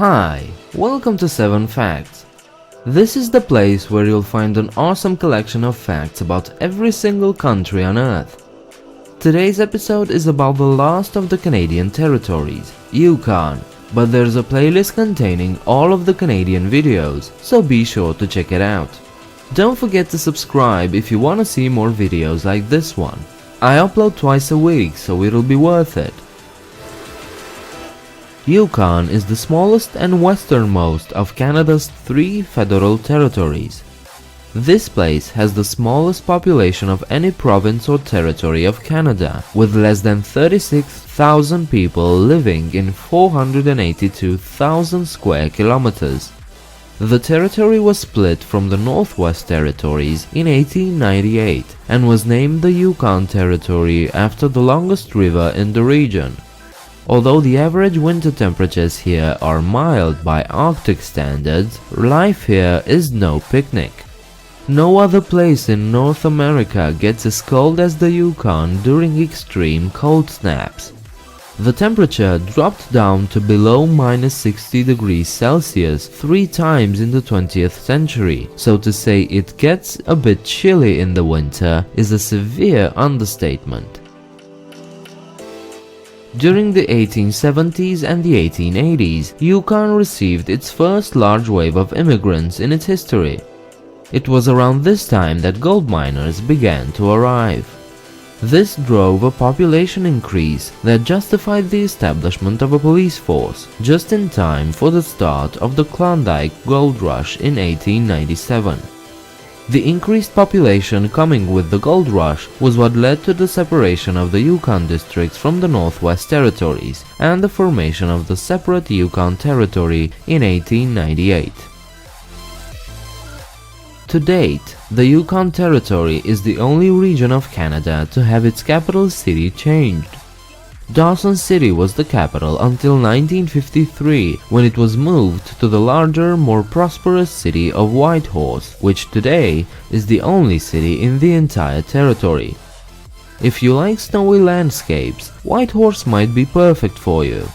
Hi, welcome to 7 Facts. This is the place where you'll find an awesome collection of facts about every single country on Earth. Today's episode is about the last of the Canadian territories, Yukon, but there's a playlist containing all of the Canadian videos, so be sure to check it out. Don't forget to subscribe if you want to see more videos like this one. I upload twice a week, so it'll be worth it. Yukon is the smallest and westernmost of Canada's 3 federal territories. This place has the smallest population of any province or territory of Canada, with less than 36,000 people living in 482,000 square kilometers. The territory was split from the Northwest Territories in 1898 and was named the Yukon Territory after the longest river in the region. Although the average winter temperatures here are mild by Arctic standards, life here is no picnic. No other place in North America gets as cold as the Yukon during extreme cold snaps. The temperature dropped down to below -60 degrees Celsius 3 times in the 20th century, so to say it gets a bit chilly in the winter is a severe understatement. During the 1870s and the 1880s, Yukon received its first large wave of immigrants in its history. It was around this time that gold miners began to arrive. This drove a population increase that justified the establishment of a police force, just in time for the start of the Klondike Gold Rush in 1897. The increased population coming with the gold rush was what led to the separation of the Yukon districts from the Northwest Territories and the formation of the separate Yukon Territory in 1898. To date, the Yukon Territory is the only region of Canada to have its capital city changed. Dawson City was the capital until 1953, when it was moved to the larger, more prosperous city of Whitehorse, which today is the only city in the entire territory. If you like snowy landscapes, Whitehorse might be perfect for you.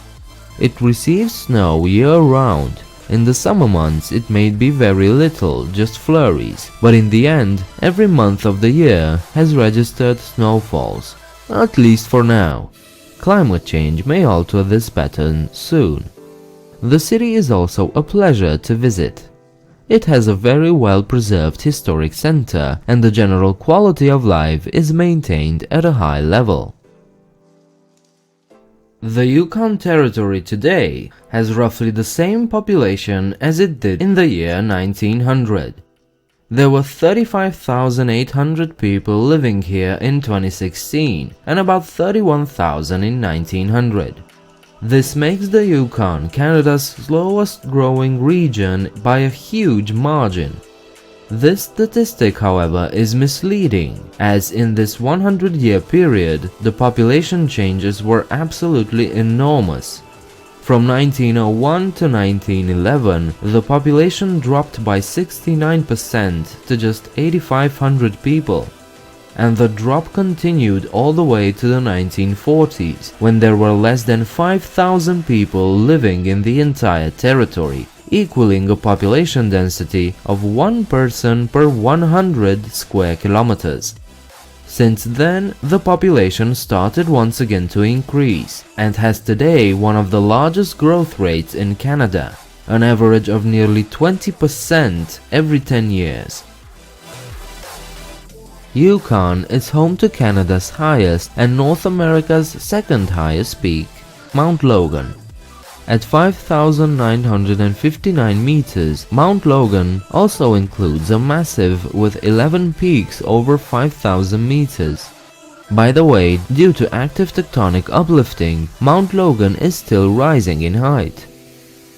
It receives snow year-round. In the summer months it may be very little, just flurries, but in the end, every month of the year has registered snowfalls, at least for now. Climate change may alter this pattern soon. The city is also a pleasure to visit. It has a very well-preserved historic center, and the general quality of life is maintained at a high level. The Yukon Territory today has roughly the same population as it did in the year 1900. There were 35,800 people living here in 2016 and about 31,000 in 1900. This makes the Yukon Canada's slowest growing region by a huge margin. This statistic, however, is misleading, as in this 100-year period, the population changes were absolutely enormous. From 1901 to 1911, the population dropped by 69% to just 8,500 people. And the drop continued all the way to the 1940s, when there were less than 5,000 people living in the entire territory, equaling a population density of 1 person per 100 square kilometers. Since then, the population started once again to increase, and has today one of the largest growth rates in Canada, an average of nearly 20% every 10 years. Yukon is home to Canada's highest and North America's second highest peak, Mount Logan. At 5,959 meters, Mount Logan also includes a massive with 11 peaks over 5,000 meters. By the way, due to active tectonic uplifting, Mount Logan is still rising in height.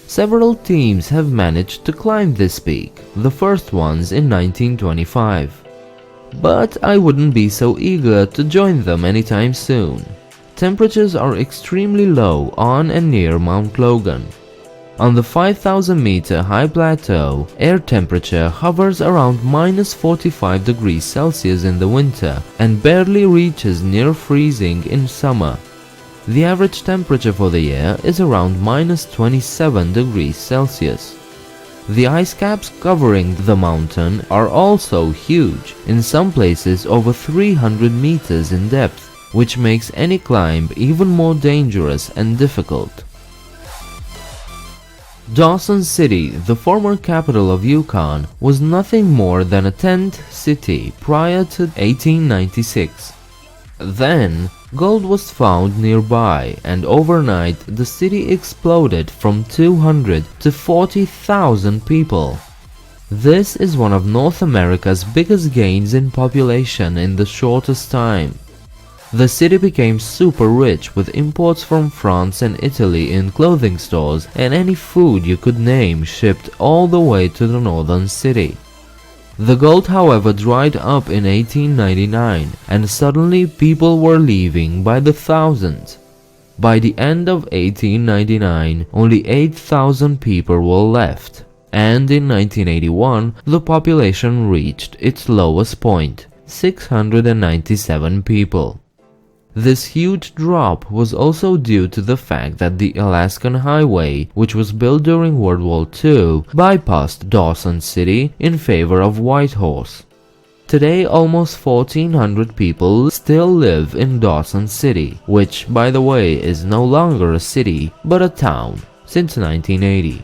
Several teams have managed to climb this peak, the first ones in 1925. But I wouldn't be so eager to join them anytime soon. Temperatures are extremely low on and near Mount Logan. On the 5,000-meter high plateau, air temperature hovers around -45 degrees Celsius in the winter and barely reaches near freezing in summer. The average temperature for the year is around -27 degrees Celsius. The ice caps covering the mountain are also huge, in some places over 300 meters in depth, which makes any climb even more dangerous and difficult. Dawson City, the former capital of Yukon, was nothing more than a tent city prior to 1896. Then, gold was found nearby, and overnight the city exploded from 200 to 40,000 people. This is one of North America's biggest gains in population in the shortest time. The city became super rich with imports from France and Italy in clothing stores, and any food you could name shipped all the way to the northern city. The gold, however, dried up in 1899, and suddenly people were leaving by the thousands. By the end of 1899, only 8,000 people were left, and in 1981 the population reached its lowest point, 697 people. This huge drop was also due to the fact that the Alaskan Highway, which was built during World War II, bypassed Dawson City in favor of Whitehorse. Today, almost 1,400 people still live in Dawson City, which, by the way, is no longer a city, but a town, since 1980.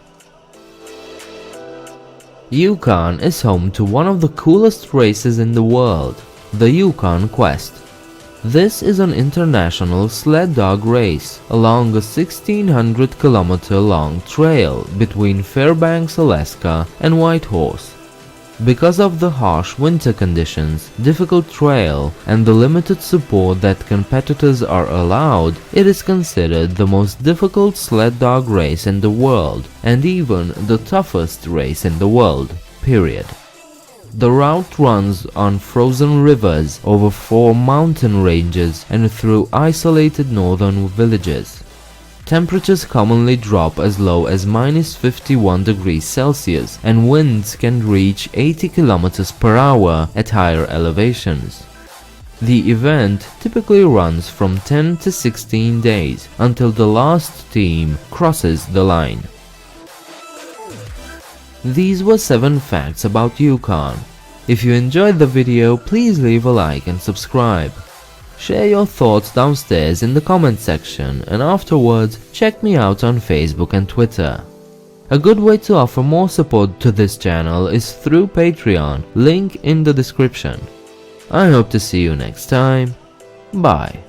Yukon is home to one of the coolest races in the world, the Yukon Quest. This is an international sled dog race along a 1,600-kilometer long trail between Fairbanks, Alaska and Whitehorse. Because of the harsh winter conditions, difficult trail, and the limited support that competitors are allowed, it is considered the most difficult sled dog race in the world, and even the toughest race in the world, period. The route runs on frozen rivers, over 4 mountain ranges, and through isolated northern villages. Temperatures commonly drop as low as -51 degrees Celsius, and winds can reach 80 kilometers per hour at higher elevations. The event typically runs from 10 to 16 days until the last team crosses the line. These were 7 facts about Yukon. If you enjoyed the video, please leave a like and subscribe. Share your thoughts downstairs in the comment section, and afterwards check me out on Facebook and Twitter. A good way to offer more support to this channel is through Patreon, link in the description. I hope to see you next time. Bye.